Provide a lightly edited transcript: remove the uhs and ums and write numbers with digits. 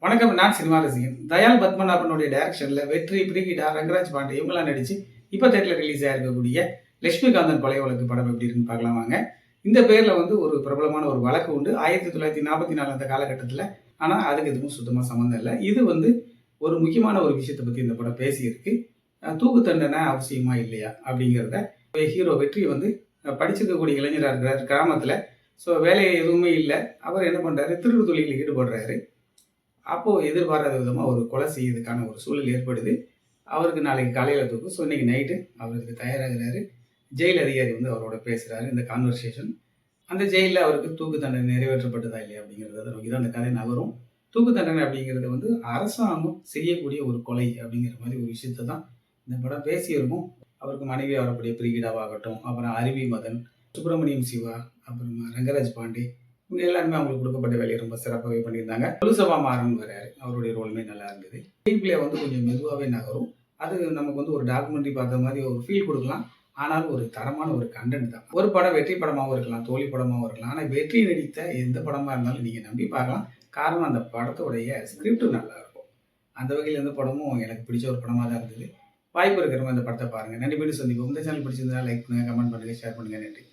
வணக்கம். நான் சினிமா ரசிகன். தயாள் பத்மநாபனுடைய டைரக்ஷன்ல வெற்றி, பிரிகிடா, ரங்கராஜ் பாண்டே இவங்கலாம் நடிச்சு இப்ப தியேட்டர்ல ரிலீஸ் ஆயிருக்கக்கூடிய லட்சுமிகாந்தன் கொலை வழக்கு படம் எப்படி இருக்குன்னு பார்க்கலாம் வாங்க. இந்த பேர்ல ஒரு பிரபலமான ஒரு வழக்கு உண்டு. 1944 அந்த காலகட்டத்தில. ஆனா அதுக்கு இதுக்கும் சுத்தமா சம்மந்தம் இல்ல. இது ஒரு முக்கியமான ஒரு விஷயத்த பத்தி இந்த படம் பேசியிருக்கு. தூக்கு தண்டனை அவசியமா இல்லையா? அப்படிங்கிறத ஹீரோ வெற்றி படிச்சிருக்கக்கூடிய இளைஞரா இருக்கிறார் கிராமத்தில. வேலை எதுவுமே இல்ல. அவர் என்ன பண்றாரு? திருட்டு தொழில்ல ஈடுபடுறாரு. அப்போ எதிர்பாராத விதமா ஒரு கொலை செய்யறதுக்கான ஒரு சூழல் ஏற்படுது. அவருக்கு நாளைக்கு காலையில தூக்கு. இன்னைக்கு நைட்டு அவருக்கு தயாராகுறாரு. ஜெயில் அதிகாரி அவரோட பேசுறாரு. இந்த கான்வர்சேஷன். அந்த ஜெயில்ல அவருக்கு தூக்கு தண்டனை நிறைவேற்றப்பட்டதா இல்லையா அப்படிங்கிறத நோக்கி தான் அந்த கதை நகரும். தூக்கு தண்டனை அப்படிங்கிறது அரசாங்கம் செய்யக்கூடிய ஒரு கொலை அப்படிங்கிற மாதிரி ஒரு விஷயத்த தான் இந்த படம் பேசியிருக்கும். அவருக்கு மனைவியா வரக்கூடிய பிரிகிடாவாகட்டும், அப்புறம் அருவி மதன், சுப்பிரமணியம் சிவா, அப்புறமா ரங்கராஜ் பாண்டே இவங்க எல்லாருமே அவங்களுக்கு கொடுக்கப்பட்ட வேலையை ரொம்ப சிறப்பாகவே பண்ணியிருந்தாங்க. கொலுசவா மாறன் வராரு. அவருடைய ரோலுமே நல்லா இருந்தது. ஸ்க்ரீன் பிளே கொஞ்சம் மெதுவாகவே நகரும். அது நமக்கு ஒரு டாக்குமெண்ட்ரி பார்த்த மாதிரி ஒரு ஃபீல் கொடுக்கலாம். ஆனாலும் ஒரு தரமான ஒரு கண்டென்ட் தான். ஒரு படம் வெற்றி படமாகவும் இருக்கலாம், தோல்வி படமாகவும் இருக்கலாம். ஆனால் வெற்றி நடித்த எந்த படமா இருந்தாலும் நீங்கள் நம்பி பார்க்கலாம். காரணம் அந்த படத்தோடைய ஸ்கிரிப்ட் நல்லா இருக்கும். அந்த வகையில் எந்த படமும் எனக்கு பிடிச்ச ஒரு படமாக தான் இருந்தது. வாய்ப்பு இருக்கிறவங்க இந்த படத்தை பாருங்கள். நன்றி. மீண்டும் சந்திப்போம். இந்த சேனல் பிடிச்சிருந்தா லைக் பண்ணுங்கள், கமெண்ட் பண்ணுங்கள், ஷேர் பண்ணுங்கள். நன்றி.